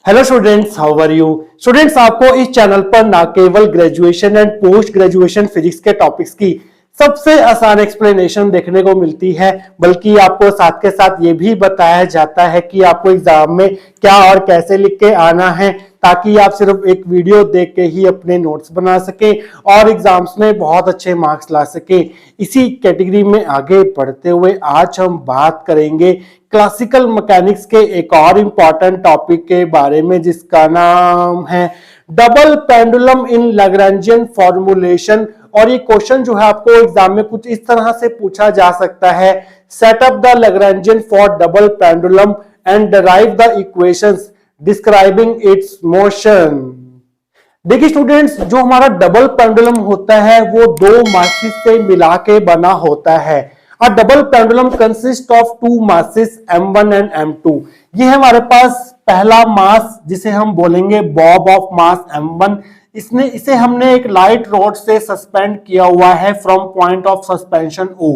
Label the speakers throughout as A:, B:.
A: Hello students, how are you. Students, आपको इस channel पर ना केवल graduation and post graduation physics के टॉपिक्स की सबसे आसान एक्सप्लेनेशन देखने को मिलती है, बल्कि आपको साथ के साथ ये भी बताया जाता है कि आपको एग्जाम में क्या और कैसे लिख के आना है, ताकि आप सिर्फ एक वीडियो देख के ही अपने नोट्स बना सके और एग्जाम्स में बहुत अच्छे मार्क्स ला सके। इसी कैटेगरी में आगे बढ़ते हुए आज हम बात करेंगे क्लासिकल मैकेनिक्स के एक और इंपॉर्टेंट टॉपिक के बारे में, जिसका नाम है double pendulum in Lagrangian formulation. और ये क्वेश्चन जो है आपको एग्जाम में कुछ इस तरह से पूछा जा सकता है, set up the Lagrangian for double pendulum and derive the equations describing it's motion. देखिए स्टूडेंट्स, जो हमारा डबल पेंडुलम होता है वो दो मासेस से मिला के बना होता है। A double pendulum consists of two masses m1 and m2। ये है हमारे पास पहला मास, जिसे हम बोलेंगे बॉब ऑफ मास m1। इसे हमने एक लाइट रॉड से सस्पेंड किया हुआ है from point of suspension O।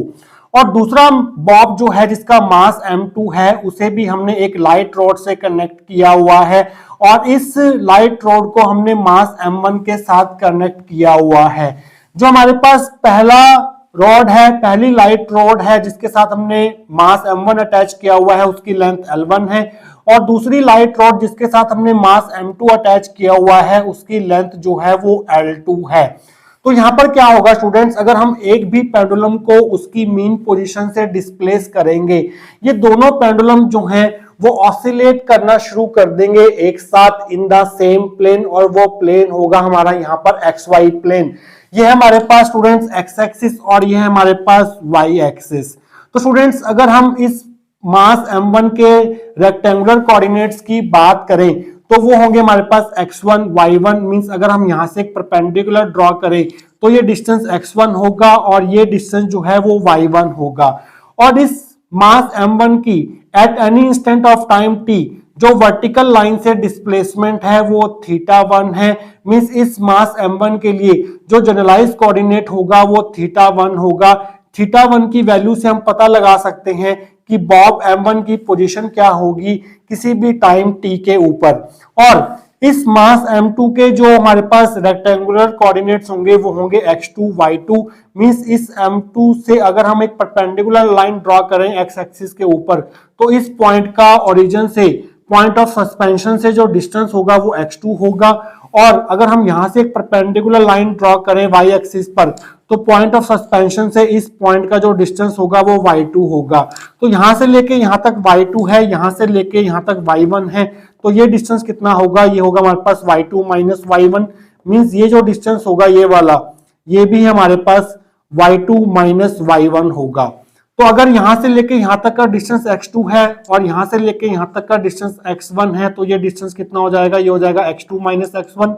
A: और दूसरा बॉब जो है जिसका मास m2 है, उसे भी हमने एक लाइट रॉड से कनेक्ट किया हुआ है और इस लाइट रॉड को हमने मास m1 के साथ कनेक्ट किया हुआ है। जो हमारे पास पहला रॉड है, पहली लाइट रॉड है जिसके साथ हमने मास m1 अटैच किया हुआ है, उसकी लेंथ l1 है। और दूसरी लाइट रॉड जिसके साथ हमने मास m2 अटैच किया हुआ है, उसकी लेंथ जो है वो l2 है। तो यहां पर क्या होगा स्टूडेंट्स, अगर हम एक भी पेंडुलम को उसकी मीन पोजीशन से डिस्प्लेस करेंगे, ये दोनों पेंडुलम जो हैं वो ऑसिलेट करना शुरू कर देंगे एक साथ इन द सेम प्लेन, और वो प्लेन होगा हमारा यहाँ पर XY प्लेन। ये है हमारे पास स्टूडेंट्स एक्स एक्सिस और ये है हमारे पास वाई एक्सिस। तो स्टूडेंट्स, अगर हम इस मास m1 के रेक्टेंगुलर कोऑर्डिनेट्स की बात करें तो वो होंगे हमारे पास x1 y1। मींस अगर हम यहां से एक परपेंडिकुलर ड्रॉ करें तो ये डिस्टेंस x1 होगा और ये डिस्टेंस जो है वो y1 होगा। और इस मास m1 की at any instant of time t जो वर्टिकल लाइन से डिस्प्लेसमेंट है वो θ1 है। मींस इस मास m1 के लिए जो जनरलाइज कोऑर्डिनेट होगा वो θ1 होगा। θ1 की वैल्यू से हम पता लगा सकते हैं कि बॉब m1 की पोजीशन क्या होगी किसी भी टाइम t के ऊपर। और इस मास m2 के जो हमारे पास रेक्टेंगुलर कोऑर्डिनेट्स होंगे वो होंगे x2 y2। मींस इस m2 से अगर हम एक परपेंडिकुलर लाइन ड्रॉ करें x एक्सिस के ऊपर, तो इस पॉइंट का ओरिजिन से पॉइंट ऑफ सस्पेंशन से जो डिस्टेंस होगा वो x2 होगा। और अगर हम यहां से एक परपेंडिकुलर लाइन ड्रॉ करें y एक्सिस पर, तो पॉइंट ऑफ सस्पेंशन से इस पॉइंट का जो डिस्टेंस होगा वो y2 होगा। तो यहां से लेके यहां तक y2 है, यहां से लेके यहां तक y1 है। तो ये डिस्टेंस कितना होगा, ये होगा हमारे पास y2 माइनस y1। मींस ये जो डिस्टेंस होगा ये वाला, ये भी हमारे पास y2 माइनस y1 होगा। तो अगर यहां से लेके यहां तक का डिस्टेंस x2 है और यहां से लेके यहां तक का डिस्टेंस x1 है, तो ये डिस्टेंस कितना हो जाएगा, ये हो जाएगा x2 माइनस x1।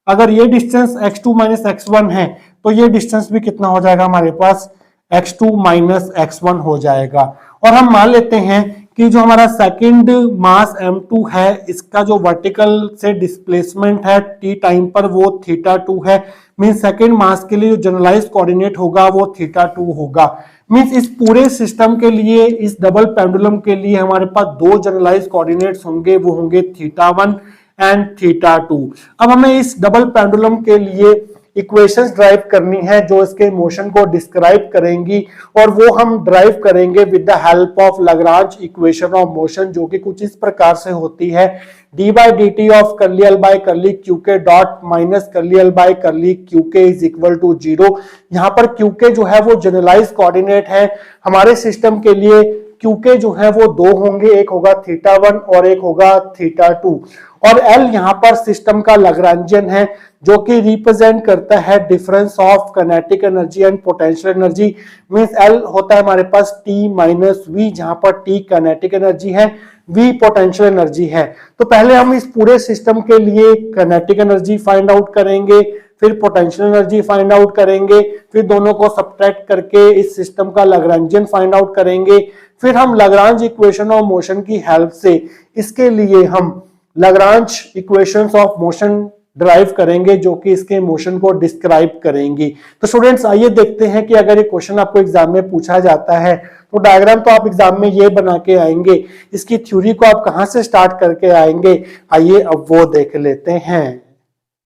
A: अगर ये डिस्टेंस x2 माइनस x1 है तो ये डिस्टेंस भी कितना हो जाएगा हमारे पास, x2 माइनस x1 हो जाएगा। और हम मान लेते हैं कि जो हमारा सेकंड मास m2 है, इसका जो वर्टिकल से डिस्प्लेसमेंट है t टाइम पर वो θ2 है। मींस सेकंड मास के लिए जो जनरलाइज्ड कोऑर्डिनेट होगा वो θ2 होगा। मींस इस पूरे सिस्टम के लिए, इस डबल पेंडुलम के लिए हमारे पास दो जनरलाइज्ड कोऑर्डिनेट्स होंगे, वो होंगे θ1 एंड θ2। अब हमें इस डबल पेंडुलम के लिए इक्वेशंस ड्राइव करनी है जो इसके मोशन को डिस्क्राइब करेंगी, और वो हम ड्राइव करेंगे with the help of Lagrange equation of motion, जो कि कुछ इस प्रकार से होती है, D by D T of curly L by curly Q K dot minus curly L by curly Q K is equal to 0। यहाँ पर क्यू के जो है वो जनरलाइज कोऑर्डिनेट है हमारे सिस्टम के लिए। क्यू के जो है वो दो होंगे, एक होगा θ1 और एक होगा θ2। और L यहाँ पर सिस्टम का लैग्रैन्जियन है जो कि रिप्रेजेंट करता है difference of kinetic energy and potential energy. Means L होता है हमारे पास T माइनस V, जहां पर T काइनेटिक एनर्जी है, V पोटेंशियल एनर्जी है। तो पहले हम इस पूरे सिस्टम के लिए काइनेटिक एनर्जी फाइंड आउट करेंगे, फिर पोटेंशियल एनर्जी फाइंड आउट करेंगे, फिर दोनों को सब्ट्रैक्ट करके इस सिस्टम का लैग्रैन्जियन फाइंड आउट करेंगे। फिर हम लैग्रांज इक्वेशन ऑफ मोशन की हेल्प से इसके लिए हम Lagrange equations of motion derive करेंगे जो कि इसके मोशन को डिस्क्राइब करेंगी। तो स्टूडेंट्स आइए देखते हैं कि अगर ये क्वेश्चन आपको एग्जाम में पूछा जाता है तो डायग्राम तो आप एग्जाम में ये बना के आएंगे, इसकी थ्योरी को आप कहां से स्टार्ट करके आएंगे, आइए अब वो देख लेते हैं।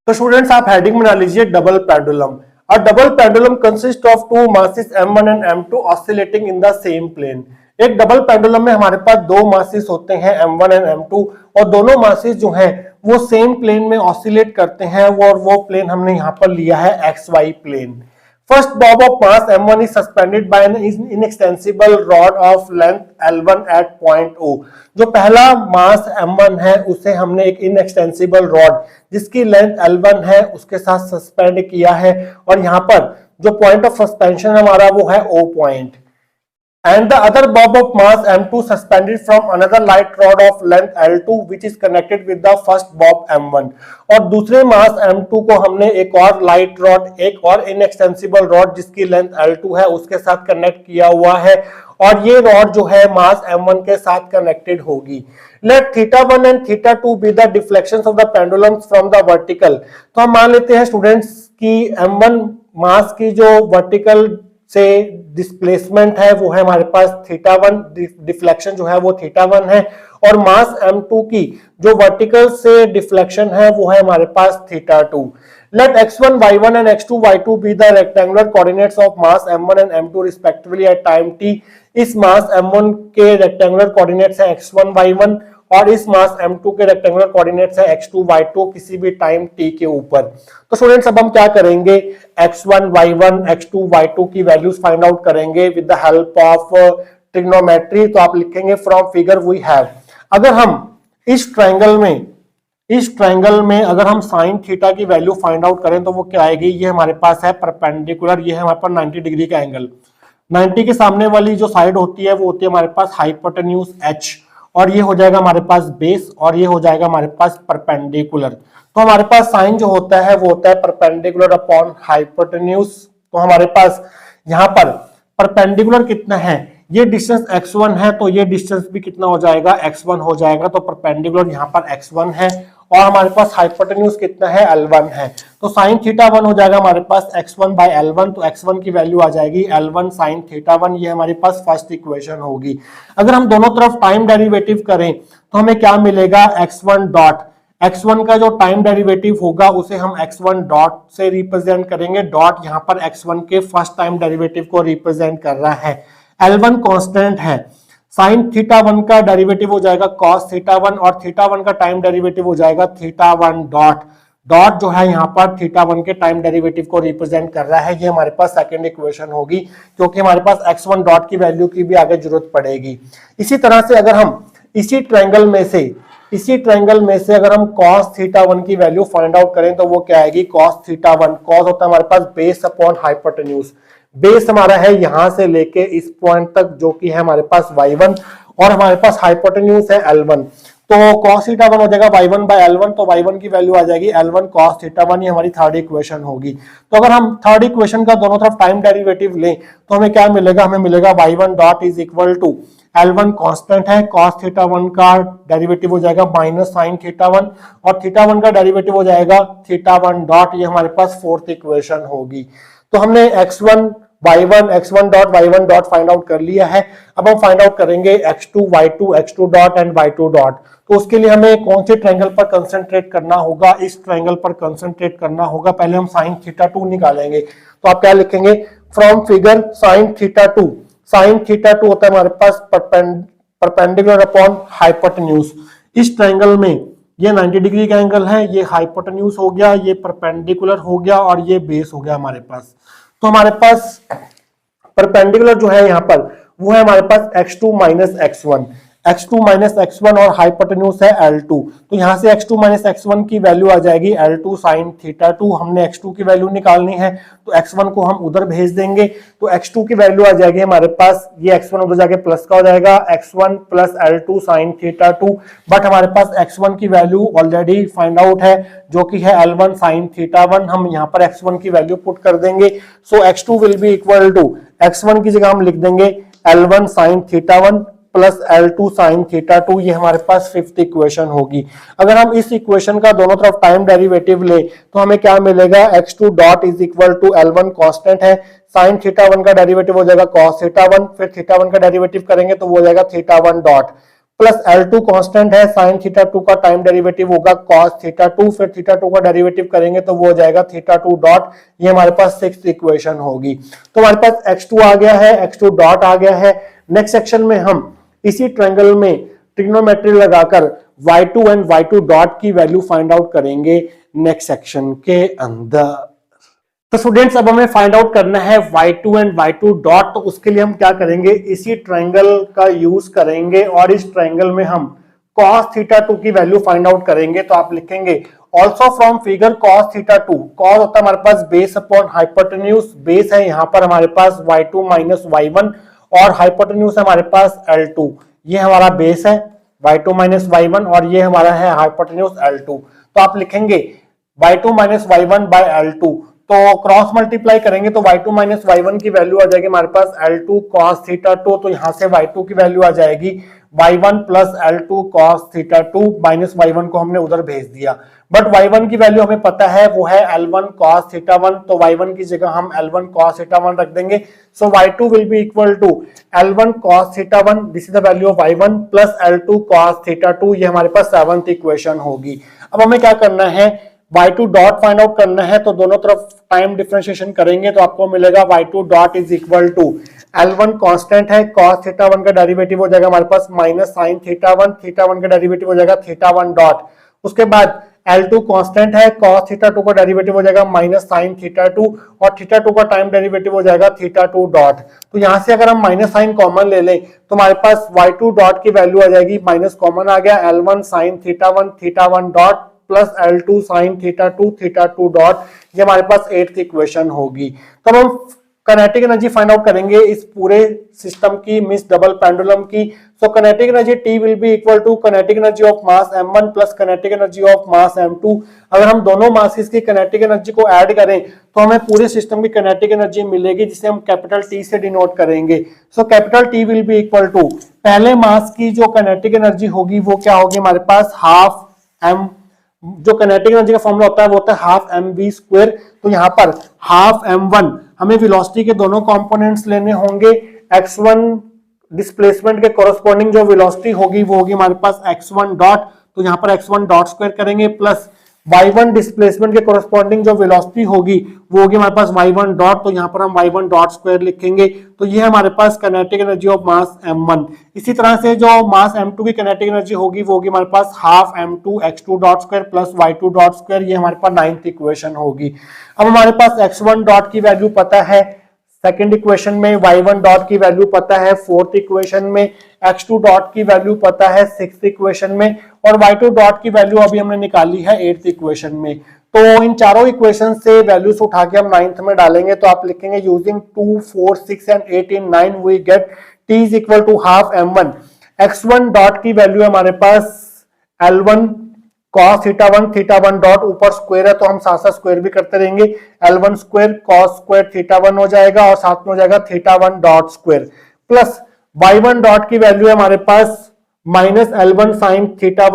A: तो स्टूडेंट्स आप हेडिंग बना लीजिए double pendulum. A double pendulum consists of two masses m1 and m2 oscillating in the same plane। एक डबल पेंडुलम में हमारे पास दो मासेस होते हैं m1 एंड m2 और दोनों मासेस जो हैं वो सेम प्लेन में ऑसिलेट करते हैं और वो प्लेन हमने यहाँ पर लिया है xy plane. First bob of mass m1 is suspended by an inextensible rod of length l1 at point O। जो पहला मास m1 है उसे हमने एक इनएक्सटेंसिबल रॉड जिसकी लेंथ l1 है उसके साथ सस्पेंड किया है और यहाँ पर जो पॉइंट ऑफ सस्पेंशन हमारा वो है O point. And the other bob of mass m2 suspended from another light rod of length l2 which is connected with the first bob m1। और दूसरे मास m2 को हमने एक और लाइट रॉड, एक और इनएक्सटेंसिबल रॉड जिसकी लेंथ l2 है उसके साथ कनेक्ट किया हुआ है और ये रॉड जो है मास m1 के साथ कनेक्टेड होगी। Let θ1 and θ2 be the deflections of the pendulums from the vertical। तो हम मान लेते हैं स्टूडेंट्स की m1 मास की जो वर्टिकल से डिस्प्लेसमेंट है वो है हमारे पास θ1, डिफ्लेक्शन जो है वो θ1 है और मास m2 की जो वर्टिकल से डिफ्लेक्शन है वो है हमारे पास θ2। Let x1 y1 and x2 y2 be the rectangular coordinates of mass m1 and m2 respectively at time t। इस मास m1 के रेक्टेंगुलर कोऑर्डिनेट्स है x1 y1 और इस मास m2 के रेक्टेंगुलर कोऑर्डिनेट्स है x2 y2 किसी भी टाइम t के ऊपर। तो स्टूडेंट्स अब हम क्या करेंगे, x1 y1 x2 y2 की वैल्यूज फाइंड आउट करेंगे with the help of trigonometry. तो आप लिखेंगे फ्रॉम फिगर वी हैव। अगर हम इस ट्रायंगल में अगर हम साइन थीटा की वैल्यू फाइंड आउट करें तो वो क्या आएगी, ये हमारे पास है परपेंडिकुलर, ये है हमारे पास 90 डिग्री का एंगल। 90 के सामने वाली जो साइड होती है वो होती है हमारे पास हाइपोटेन्यूज h और ये हो जाएगा हमारे पास बेस और ये हो जाएगा हमारे पास परपेंडिकुलर। तो हमारे पास साइन जो होता है वो होता है परपेंडिकुलर अपॉन हाइपोटेन्यूज। तो हमारे पास यहाँ पर परपेंडिकुलर कितना है, ये डिस्टेंस x1 है तो ये डिस्टेंस भी कितना हो जाएगा, x1 हो जाएगा। तो परपेंडिकुलर यहाँ पर x1 है और हमारे पास हाइपोटेन्यूज कितना है, L1 है। तो साइन θ1 हो जाएगा हमारे पास x1 बाय L1। तो x1 की वैल्यू आ जाएगी L1 साइन θ1, ये हमारे पास फर्स्ट इक्वेशन होगी। अगर हम दोनों तरफ टाइम डेरिवेटिव करें तो हमें क्या मिलेगा, x1 डॉट, x1 का जो टाइम डेरिवेटिव होगा उसे हम x1 डॉट से रिप्रेजेंट करेंगे। डॉट यहाँ पर x1 के फर्स्ट टाइम डेरिवेटिव को रिप्रेजेंट कर रहा है। L1 कांस्टेंट है, साइन θ1 का डेरिवेटिव हो जाएगा cos θ1 और θ1 का टाइम डेरिवेटिव हो जाएगा θ1 डॉट। डॉट जो है यहाँ पर θ1 के टाइम डेरिवेटिव को रिप्रेजेंट कर रहा है, ये हमारे पास सेकंड इक्वेशन होगी क्योंकि हमारे पास x1 डॉट की वैल्यू की भी आगे जरूरत पड़ेगी। इसी तरह से अगर हम इसी ट्रायंगल में से अगर हम cos θ1 की वैल्यू फाइंड आउट करें तो वो क्या आएगी, cos θ1, cos होता है हमारे पास बेस अपॉन हाइपोटेन्यूज। बेस हमारा है यहां से लेके इस पॉइंट तक जो कि है हमारे पास y1 और हमारे पास हाइपोटेन्यूज है L1। तो cos θ1 हो जाएगा y1 बाय L1। तो y1 की वैल्यू आ जाएगी L1 cos θ1, ये हमारी थर्ड इक्वेशन होगी। तो अगर हम थर्ड इक्वेशन का दोनों तरफ टाइम डेरिवेटिव लें तो हमें क्या मिलेगा, हमें मिलेगा y1 dot is equal to L1 constant है, cos θ1 का डेरिवेटिव हो जाएगा माइनस साइन θ1 और θ1 का डेरिवेटिव हो जाएगा θ1 डॉट, ये हमारे पास फोर्थ इक्वेशन होगी। तो हमने x1 y1 dot find out कर लिया है। अब हम फाइंड आउट करेंगे x2 dot and y2 dot. तो उसके लिए हमें कौन से ट्रायंगल पर कंसंट्रेट करना होगा, इस ट्रायंगल पर कंसंट्रेट करना होगा। पहले हम साइन θ2 निकालेंगे। तो आप क्या लिखेंगे, फ्रॉम फिगर साइन θ2 होता है हमारे पास परपेंडिकुलर अपॉन हाइपोटेन्यूज। इस ट्रायंगल में ये 90 डिग्री का एंगल है, ये हाइपोटेन्यूज हो गया, ये परपेंडिकुलर हो गया और ये बेस हो गया हमारे पास। तो हमारे पास परपेंडिकुलर जो है यहाँ पर वो है हमारे पास x2 माइनस x1 और हाइपोटेन्यूज है L2। तो यहाँ से x2 माइनस x1 की वैल्यू आ जाएगी L2 साइन θ2। हमने x2 की वैल्यू निकालनी है तो x1 को हम उधर भेज देंगे। तो x2 की वैल्यू आ जाएगी हमारे पास, ये x1 उधर जाके प्लस का हो जाएगा x1 plus L2 sign θ2। But हमारे पास x1 की वैल्यू ऑलरेडी फाइंड आउट है जो कि है L1 साइन θ1। हम यहाँ पर x1 की वैल्यू पुट कर देंगे। So x2 will be equal to, x1 की जगह हम लिख देंगे L1 sign θ1 plus L2 sine theta 2, ये हमारे पास फिफ्थ इक्वेशन होगी। अगर हम इस इक्वेशन का दोनों तरफ टाइम डेरिवेटिव ले तो हमें क्या मिलेगा, x2 dot is equal to L1 constant है, साइन थीटा 1 का डेरिवेटिव हो जाएगा cos थीटा 1, फिर थीटा 1 का डेरिवेटिव करेंगे तो वो हो जाएगा theta 1 dot, plus L2 constant है, साइन थीटा 2 का टाइम डेरिवेटिव होगा cos थीटा 2, फिर थीटा 2 का डेरिवेटिव करेंगे तो वो हो जाएगा थीटा 2 डॉट। ये हमारे पास सिक्स्थ इक्वेशन होगी। तो हमारे पास x2 आ गया है, x2 डॉट आ गया है। नेक्स्ट सेक्शन में हम इसी ट्रायंगल में ट्रिग्नोमेट्री लगाकर y2 एंड y2 डॉट की वैल्यू फाइंड आउट करेंगे नेक्स्ट सेक्शन के अंदर। तो स्टूडेंट्स अब हमें फाइंड आउट करना है y2 एंड y2 डॉट। तो उसके लिए हम क्या करेंगे, इसी ट्रायंगल का यूज करेंगे और इस ट्रायंगल में हम cos थीटा 2 की वैल्यू फाइंड आउट करेंगे। तो आप लिखेंगे also from figure cos theta 2, cos होता है हमारे पास बेस अपॉन हाइपोटेन्यूज, बेस है यहाँ पर हमारे पास y2 माइनस y1 और हाइपोटेन्यूज है हमारे पास L2, ये हमारा बेस है y2 माइनस y1 और ये हमारा है हाइपोटेन्यूज L2। तो आप लिखेंगे y2 minus y1 bye L2, तो क्रॉस मल्टीप्लाई करेंगे तो y2 माइनस y1 की वैल्यू आ जाएगी हमारे पास L2 cos थीटा 2, तो यहां से y2 की वैल्यू आ जाएगी y1 plus L2 cos theta 2, minus y1 को हमने उधर भेज दिया, बट y1 की वैल्यू हमें पता है वो है L1 cos थीटा 1, तो y1 की जगह हम L1 cos थीटा 1 रख देंगे। So y2 will be equal to L1 cos theta 1, this is the value of y1 plus L2 cos theta 2, ये हमारे पास सेवंथ इक्वेशन होगी। अब हमें क्या करना है, y2 डॉट फाइंड आउट करना है, तो दोनों तरफ टाइम डिफरेंशिएशन करेंगे तो आपको मिलेगा y2 dot is equal to L1 constant है, cos थीटा 1 का डेरिवेटिव हो जाएगा हमारे पास माइनस साइन थीटा 1, थीटा 1 का डेरिवेटिव हो जाएगा थीटा 1 डॉट, उसके बाद L2 कांस्टेंट है, cos थीटा 2 का डेरिवेटिव हो जाएगा माइनस साइन थीटा 2 और थीटा 2 का टाइम डेरिवेटिव हो जाएगा थीटा 2 डॉट। तो यहां से अगर हम माइनस साइन कॉमन ले लें तो हमारे पास y2 डॉट की वैल्यू आ जाएगी, माइनस कॉमन आ गया, L1 sine theta 1 dot plus L2 sine theta 2 dot, ये हमारे पास एट्थ इक्वेशन होगी। तब हम काइनेटिक एनर्जी फाइंड आउट करेंगे इस पूरे सिस्टम की, मिस डबल पेंडुलम की। So kinetic energy T will be equal to kinetic energy of mass m1 plus kinetic energy of mass m2। अगर हम दोनों मासेस की काइनेटिक एनर्जी को ऐड करें तो हमें पूरे सिस्टम की काइनेटिक एनर्जी मिलेगी, जिसे हम कैपिटल T से डिनोट करेंगे। So capital T will be equal to पहले मास की जो काइनेटिक एनर्जी होगी वो क्या होगी हमारे पास, हाफ m, जो काइनेटिक एनर्जी का फॉर्मूला होता है वो होता है हाफ mv स्क्वायर। तो यहाँ पर हाफ m1 हमें वेलोसिटी के दोनों कंपोनेंट्स लेने होंगे, x1 डिस्प्लेसमेंट के कोरस्पॉन्डिंग जो वेलोसिटी होगी वो होगी हमारे पास x1 डॉट, तो यहाँ पर x1 डॉट स्क्वायर करेंगे, प्लस y1 डिस्प्लेसमेंट के कोरस्पॉन्डिंग जो वेलोसिटी होगी वो होगी हमारे पास y1 डॉट, तो यहाँ पर हम y1 डॉट स्क्वायर लिखेंगे। तो ये हमारे पास kinetic energy of mass m1। इसी तरह से जो मास m2 की काइनेटिक एनर्जी होगी वो होगी हमारे पास half m2 x2 dot square plus y2 dot square, ये हमारे पास नाइन्थ इक्वेशन होगी। अब हमारे पास x1 डॉट की वैल्यू पता है सेकेंड इक्वेशन में, y1 डॉट की वैल्यू पता है फोर्थ इक्वेशन में, x2 डॉट की वैल्यू पता है सिक्स्थ इक्वेशन में और y2 डॉट की वैल्यू अभी हमने निकाली है एट्थ इक्वेशन में। तो इन चारों इक्वेशन से वैल्यूज उठा के हम नाइन्थ में डालेंगे, तो आप लिखेंगे using 2, 4, 6 and 8 in 9 we get t is equal to half m1। x1 dot की वैल्यू है हमारे पास L1 cos थीटा 1 डॉट, ऊपर स्क्वायर है तो हम साथ साथ स्क्वायर भी करते रहेंगे, L1 square cos square theta 1 हो जाएगा और साथ में हो जाएगा theta 1 dot square, plus y1 dot की वैल्यू है हमारे पास minus L1 sine theta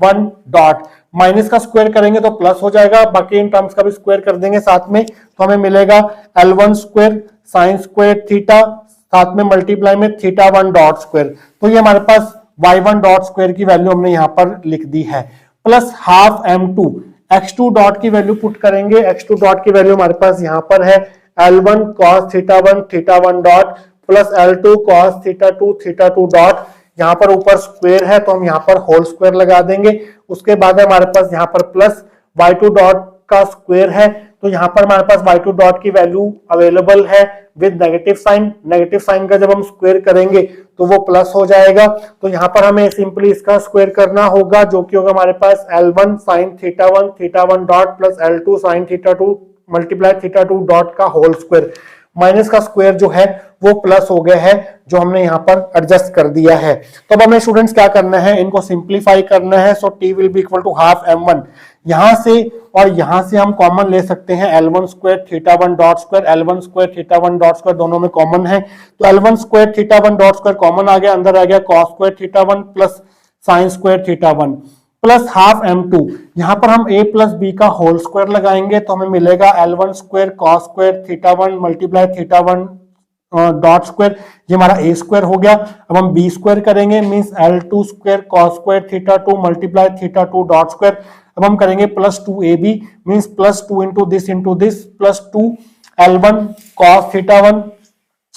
A: 1 dot, minus का स्क्वायर करेंगे तो प्लस हो जाएगा, बाकी इन टर्म्स का भी स्क्वायर कर देंगे साथ में, तो हमें मिलेगा L1 square sine square theta, साथ में मल्टीप्लाई में थीटा 1 डॉट स्क्वायर। तो ये हमारे पास y1 डॉट स्क्वायर की वैल्यू हमने यहाँ पर लिख दी है, plus half m2 x2 dot की वैल्यू पुट करेंगे, x2 डॉट की वैल्यू हमारे पास यहाँ पर है L1 cos theta 1 dot plus L2 cos theta 2 dot, यहाँ पर ऊपर स्क्वायर है तो हम यहाँ पर होल स्क्वायर लगा देंगे, उसके बाद हमारे पास यहाँ पर प्लस y2 डॉट का स्क्वायर है, तो यहाँ पर हमारे पास y2 डॉट की वैल्यू अवेलेबल है विद नेगेटिव साइन का जब हम स्क्वायर करेंगे तो वो प्लस हो जाएगा, तो यहाँ पर हमें सिंपली इसका स्क्वायर करना होगा जो कि होगा हमारे पास L1 sine theta 1 dot plus L2 sine theta 2 multiply theta 2 dot का होल स्क्वायर माइनस का स्क्वायर जो है वो प्लस हो गया है, जो हमने यहाँ पर एडजस्ट कर दिया है। तो अब हमें स्टूडेंट्स क्या करना है, इनको सिंप्लीफाई करना है। So T will be equal to half m1, यहां से और यहां से हम कॉमन ले सकते हैं L1 square theta 1 dot square, L1 square theta 1 dot square दोनों में कॉमन है, तो L1 square theta 1 dot square common आ गया, अंदर आ गया cos square theta 1 plus sine square theta 1 plus half m2। यहां पर हम a प्लस बी का होल स्क्वायर लगाएंगे तो हमें मिलेगा L1 square cos square theta 1 multiply theta 1 dot square, ये हमारा a स्क्वायर हो गया। अब हम b स्क्वायर करेंगे, means L2 square cos square theta 2 multiply theta 2 dot square. अब हम करेंगे plus 2ab, means plus 2 into this plus 2 L1 cos theta 1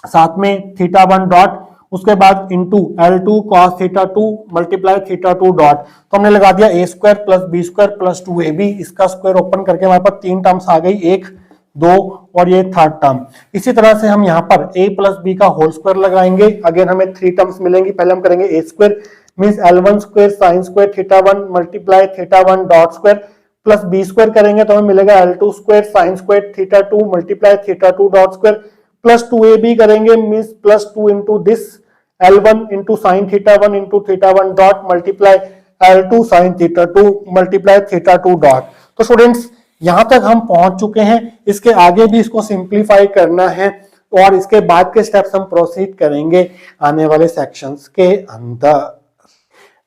A: साथ में थीटा 1 डॉट, उसके बाद into L2 cos theta 2 multiply theta 2 dot. तो हमने लगा दिया a square plus b square plus 2ab, इसका स्क्वायर ओपन करके हमारे पास तीन टर्म्स आ गई, 1 2 और ये थर्ड टर्म। इसी तरह से हम यहाँ पर a प्लस बी का होल स्क्वायर लगाएंगे, अगेन हमें 3 टर्म्स मिलेंगी। पहले हम करेंगे a square means L1 square sine square theta 1 multiply theta 1 dot square plus b square करेंगे तो हमें मिलेगा L2 square sine square theta 2 multiply theta 2 dot square plus 2ab करेंगे, means plus 2 into this L1 into sine theta 1 into theta 1 dot multiply L2 sine theta 2 multiply theta 2 dot. तो students यहां तक हम पहुंच चुके हैं, इसके आगे भी इसको सिंप्लीफाई करना है और इसके बाद के स्टेप्स हम प्रोसीड करेंगे आने वाले सेक्शंस के अंदर।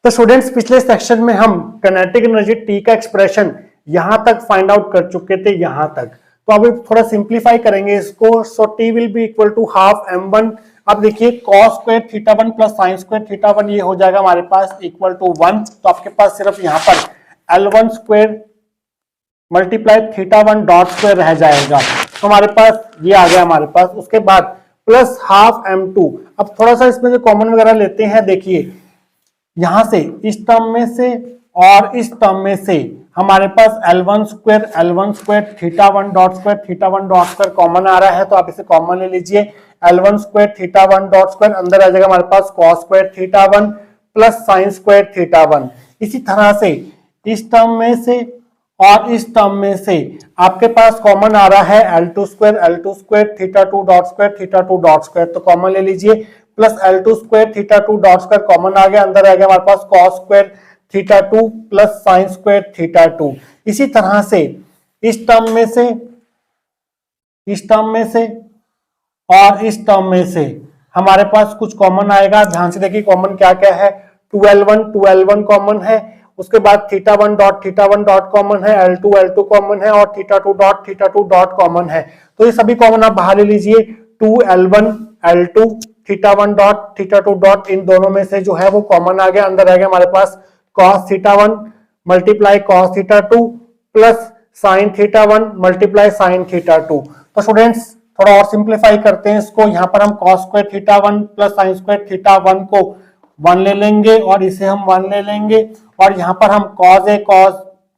A: तो स्टूडेंट्स पिछले सेक्शन में हम काइनेटिक एनर्जी टी का एक्सप्रेशन यहां तक फाइंड आउट कर चुके थे, यहां तक। तो अभी थोड़ा सिंप्लीफाई करेंगे इसको। So T will be equal to half m1। अब देखिए cos square theta 1 plus sine square theta 1 ये हो जाएगा हमारे पास इक्वल टू 1। तो आपके पास सिर्फ यहाँ पर L1 square multiply theta 1 dot square रह जाएगा, तो हमारे पास ये आ गया हमारे पास। उसके बाद प्लस हाफ m2। अब थोड़ा सा इसमें से कॉमन वगैरह लेते हैं, देखिए यहां से इस टर्म में से और इस टर्म में से हमारे पास L1 square theta 1 dot square common आ रहा है, तो आप इसे कॉमन ले लीजिए। L1 square theta 1 dot square अंदर आ जाएगा हमारे पास cos square theta 1 plus sine square theta 1। इसी तरह से इस टर्म में से और इस टर्म में से आपके पास कॉमन आ रहा है L2 square theta 2 dot square, तो कॉमन ले लीजिए। Plus L2 square theta 2 dot square common आ गया, अंदर आ गया हमारे पास cos square theta 2 plus sine square theta 2। इसी तरह से इस टर्म में से और इस टर्म में से हमारे पास कुछ कॉमन आएगा। ध्यान से देखिए कॉमन क्या क्या है, 2L1 कॉमन है, उसके बाद थीटा 1 डॉट कॉमन है, L2 कॉमन है और थीटा 2 डॉट कॉमन है। तो ये सभी कॉमन आप बाहर ले लीजिए। 2L1 L2 theta 1 dot theta 2 dot, इन दोनों में से जो है वो कॉमन आ गया, अंदर आ गया हमारे पास cos theta 1 multiply cos theta 2 plus sign theta 1 multiply sine theta 2। तो स्टूडेंट्स थोड़ा और सिंप्लीफाई करते हैं इसको। यहाँ पर हम cos square theta 1 plus sine square theta 1 को 1 ले लेंगे और इसे हम 1 ले लेंगे, और यहाँ पर हम cos a cos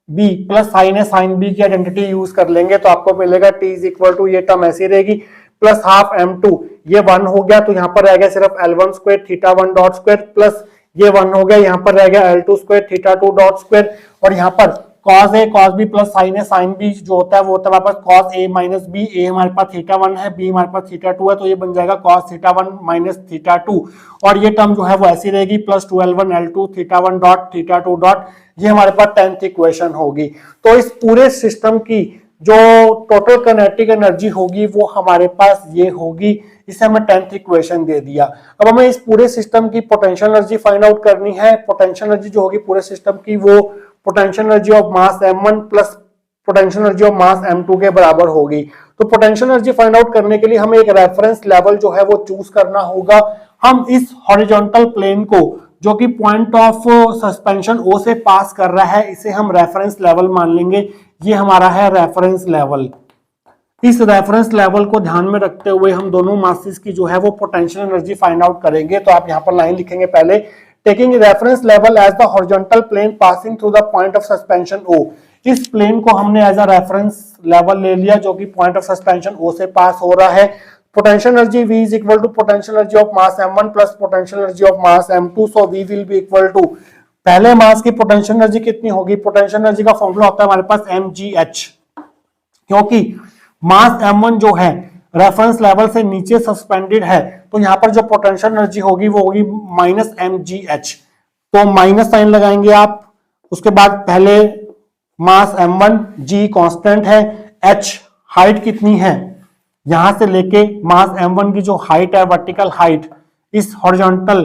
A: b plus sine a sine b की आइडेंटिटी यूज कर लेंगे, तो आपको मिलेगा t इज इक्वल टू, ये टर्म ऐसी रहेगी, प्लस हाफ m2, ये 1 हो गया, तो यहाँ पर रह गया सिर्फ L1 square theta 1 dot square plus ये 1 हो गया, यहाँ पर रह गया L2 square theta 2 dot square, और यहाँ पर cos a cos b plus sine a sine b जो होता है वो होता है हमारे पास cos a minus b। a हमारे पास थीटा 1 है, b हमारे पास थीटा 2 है, तो ये बन जाएगा cos थीटा 1 माइनस थीटा 2, और ये टर्म जो है वो ऐसी रहेगी, plus 2L1 L2 theta 1 dot theta 2 dot, ये हमारे पास 10th इक्वेशन होगी। तो इस पूरे सिस्टम की जो टोटल काइनेटिक एनर्जी होगी वो हमारे पास ये होगी, इसे हमें 10th इक्वेशन दे दिया। अब हमें इस पूरे सिस्टम की पोटेंशियल एनर्जी फाइंड आउट करनी है। पोटेंशियल एनर्जी जो होगी पूरे सिस्टम की वो potential energy of mass m1 plus potential energy of mass m2 के बराबर होगी। तो पोटेंशियल एनर्जी फाइंड आउट करने के लिए हमें एक रेफरेंस लेवल जो है वो चूज करना होगा। हम इस हॉरिजॉन्टल प्लेन को जो कि पॉइंट ऑफ सस्पेंशन O से पास कर रहा है, इसे हम रेफरेंस लेवल मान लेंगे। ये हमारा है रेफरेंस लेवल। इस रेफरेंस लेवल को ध्यान में रखते हुए हम दोनों मासेस की जो है वो पोटेंशियल एनर्जी फाइंड आउट करेंगे। तो आप यहाँ पर लाइन लिखेंगे पहले, taking reference level as the horizontal plane passing through the point of suspension O। इस प्लेन को हमने एज अ रेफरेंस लेवल ले लिया जो कि पॉइंट ऑफ सस्पेंशन O से पास हो रहा है। Potential energy V is equal to potential energy of mass m1 plus potential energy of mass m2। So V will be equal to, पहले mass की पोटेंशियल एनर्जी कितनी होगी, पोटेंशियल एनर्जी का formula होता है हमारे पास mgh, क्योंकि मास m1 जो है रेफरेंस लेवल से नीचे सस्पेंडेड है तो यहाँ पर जो पोटेंशियल एनर्जी होगी वो होगी माइनस mgh। तो माइनस साइन लगाएंगे आप, उसके बाद पहले मास m1, g कांस्टेंट है, h हाइट कितनी है, यहां से लेके मास m1 की जो हाइट है वर्टिकल हाइट इस हॉरिजॉन्टल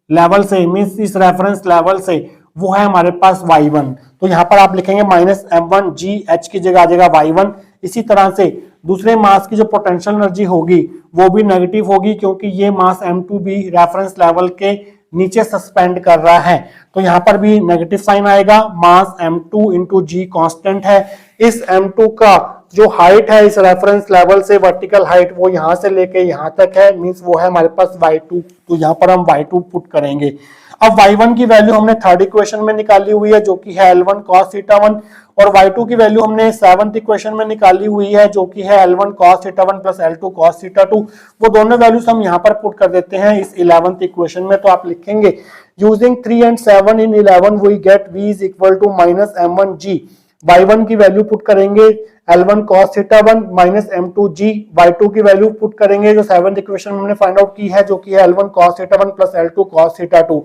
A: लेवल से मींस इस रेफरेंस लेवल से वो है हमारे पास y1। तो यहां पर आप लिखेंगे माइनस m1 g h की जगह आ जाएगा y1। इसी तरह से दूसरे मास की जो पोटेंशियल एनर्जी होगी वो भी नेगेटिव होगी क्योंकि ये मास m2 भी रेफरेंस लेवल के नीचे सस्पेंड कर रहा है तो यहां पर भी नेगेटिव साइन आएगा। मास m2 इंटू जी कॉन्स्टेंट है, इस m2 का जो हाइट है इस रेफरेंस लेवल से वर्टिकल हाइट वो यहां से लेके यहां तक है मींस वो है हमारे पास y2। तो यहां पर हम y2 पुट करेंगे। अब y1 की वैल्यू हमने थर्ड इक्वेशन में निकाली हुई है जो कि है L1 cos थीटा 1 और y2 की वैल्यू हमने सेवंथ इक्वेशन में निकाली हुई है जो कि है L1 cos theta 1 plus L2 cos theta 2। वो दोनों वैल्यूज हम यहाँ पर पुट कर देते हैं इस 11th इक्वेशन में। तो आप लिखेंगे using 3 and 7 in 11 we get v is equal to minus m1g। y1 की वैल्यू पुट करेंगे L1 cos theta 1 minus m2g, y2 की वैल्यू पुट करेंगे जो सेवंथ इक्वेशन में हमने फाइंड आउट की है जो कि है L1 cos theta 1 plus L2 cos theta 2।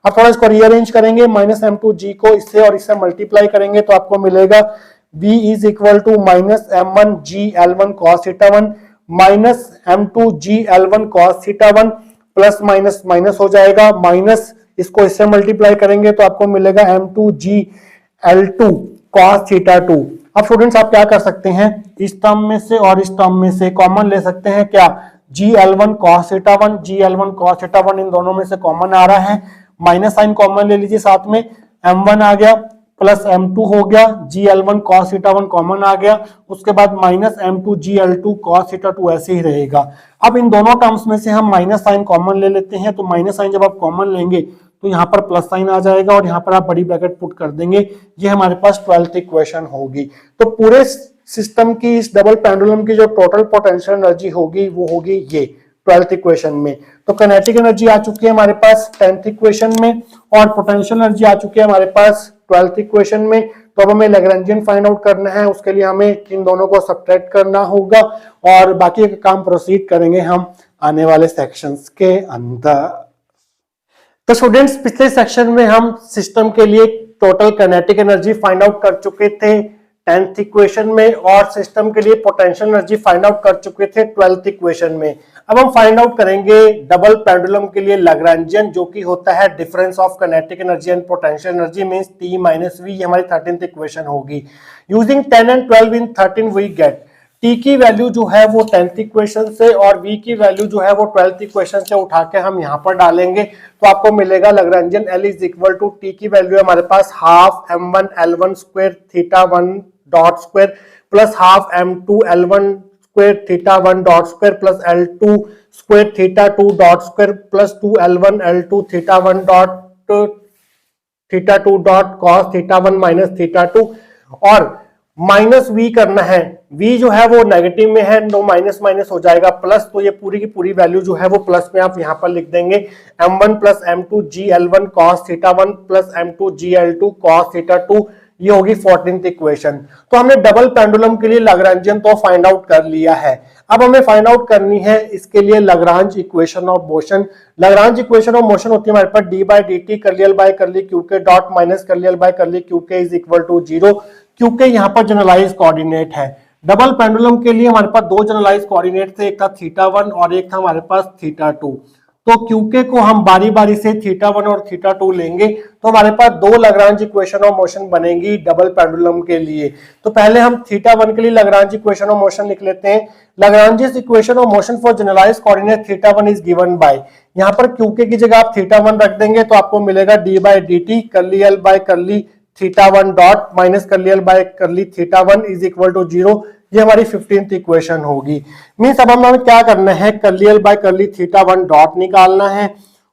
A: अब थोड़ा इसको रीअरेंज करेंगे, माइनस m2g को इससे और इससे मल्टीप्लाई करेंगे तो आपको मिलेगा v is equal to minus m1g L1 cos theta 1 minus m2g L1 cos theta 1 plus minus minus हो जाएगा, माइनस इसको इससे मल्टीप्लाई करेंगे तो आपको मिलेगा m2g L2 cos थीटा 2। अब स्टूडेंट्स आप क्या कर सकते हैं, इस टर्म में से और इस टर्म में से कॉमन ले सकते हैं क्या, gl1 cos theta 1 gl1 cos theta 1 इन दोनों में से कॉमन आ रहा है, माइनस साइन कॉमन ले लीजिए साथ में, m1 आ गया प्लस m2 हो गया, gl1 cos थीटा 1 कॉमन आ गया, उसके बाद minus m2 gl2 cos theta 2 ऐसे ही रहेगा। अब इन दोनों टर्म्स में से हम माइनस साइन कॉमन ले लेते हैं तो माइनस साइन जब आप कॉमन लेंगे तो यहाँ पर प्लस साइन आ जाएगा और यहाँ पर आप बड़ी ब्रैकेट पुट कर देंगे, ये हमारे पास 12th इक्वेशन होगी। तो पूरे सिस्टम की इस डबल पेंडुलम की जो टोटल पोटेंशियल एनर्जी होगी वो होगी ये 12th इक्वेशन में। तो काइनेटिक एनर्जी आ चुकी है हमारे पास 10th इक्वेशन में और पोटेंशियल एनर्जी आ चुकी है हमारे पास 12th इक्वेशन में। तो अब हमें लैग्रेंजियन फाइंड आउट करना है, उसके लिए हमें इन दोनों को सब्ट्रैक्ट करना होगा और बाकी का काम प्रोसीड करेंगे हम आने वाले सेक्शंस के अंदर। तो स्टूडेंट्स पिछले सेक्शन में हम सिस्टम के लिए total kinetic energy find out कर चुके थे 10th इक्वेशन में और सिस्टम के लिए पोटेंशियल एनर्जी फाइंड आउट कर चुके थे 12th इक्वेशन में। अब हम फाइंड आउट करेंगे डबल पेंडुलम के लिए लैग्रेंजियन जो कि होता है difference of kinetic energy and potential energy means T minus V, ये हमारी 13th इक्वेशन होगी। Using 10 and 12 in 13 we get T की वैल्यू जो है वो 10th इक्वेशन से और V की वैल्यू जो है वो 12th इक्वेशन से उठा के हम यहाँ पर डालेंगे तो आपको मिलेगा Lagrangian L is equal to T की वैल्यू है हमारे पास half m1 L1 square theta 1 dot square plus half m2 L1 square theta 1 dot square plus L2 square theta 2 dot square plus 2 L1 L2 theta 1 dot theta 2 dot cos theta 1 minus theta 2 और minus V करना है। V जो है वो negative में है तो minus minus हो जाएगा प्लस, तो ये पूरी की पूरी वैल्यू जो है वो प्लस में आप यहाँ पर लिख देंगे m1 plus m2 gl1 cos theta 1 plus m2 gl2 cos theta 2, ये होगी 14th इक्वेशन। तो हमने डबल पेंडुलम के लिए लैग्रेंजियन तो फाइंड आउट कर लिया है। अब हमें फाइंड आउट करनी है इसके लिए Lagrange equation of motion. Lagrange equation of motion होती है हमारे पास d by dt curly l by curly qk dot minus curly l by curly qk is equal to 0। qk यहाँ पर जनरलाइज कोऑर्डिनेट है। डबल पेंडुलम के लिए हमारे पास दो जनरलाइज कोऑर्डिनेट थे, एक था थीटा 1 और एक था हमारे पास थीटा 2। तो qk को हम बारी बारी से थीटा 1 और थीटा 2 लेंगे तो हमारे पास दो लैग्रांज इक्वेशन ऑफ मोशन बनेगी डबल पेंडुलम के लिए। तो पहले हम थीटा 1 के लिए लैग्रांज इक्वेशन ऑफ मोशन लिख लेते हैं। Lagrange equation of motion for generalize coordinate theta 1 is given by, यहाँ पर qk की जगह आप थीटा 1 रख देंगे तो आपको मिलेगा d by dt curly l by curly theta 1 dot minus curly l by curly theta 1 is equal to 0। ये हमारी 15th इक्वेशन होगी। मींस अब हमें क्या करना है, करली l by curly theta 1 dot निकालना है,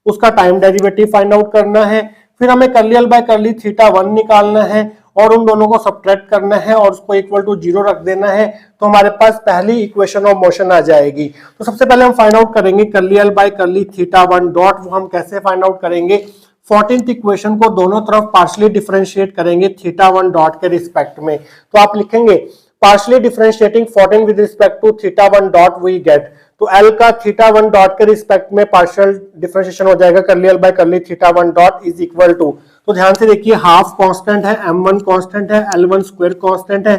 A: उसका टाइम डेरिवेटिव फाइंड आउट करना है, फिर हमें करली l बाय करली थीटा 1 निकालना है और उन दोनों को सब्ट्रैक्ट करना है और उसको इक्वल टू 0 रख देना है तो हमारे पास पहली इक्वेशन ऑफ मोशन आ जाएगी। तो सबसे पहले हम फाइंड आउट करेंगे करली l by curly theta 1 dot, वो हम कैसे फाइंड आउट करेंगे, 14th इक्वेशन को दोनों तरफ पार्शियली डिफरेंशिएट करेंगे थीटा 1 डॉट के रिस्पेक्ट में। तो आप लिखेंगे partially differentiating 14 with respect to theta one dot we get, तो एल का थीटा वन डॉट के रिस्पेक्ट में पार्शियल डिफरेंशिएशन हो जाएगा curly L by curly theta one dot is equal to, तो ध्यान से देखिए हाफ कांस्टेंट है, m1 कांस्टेंट है, l1 स्क्वायर कांस्टेंट है,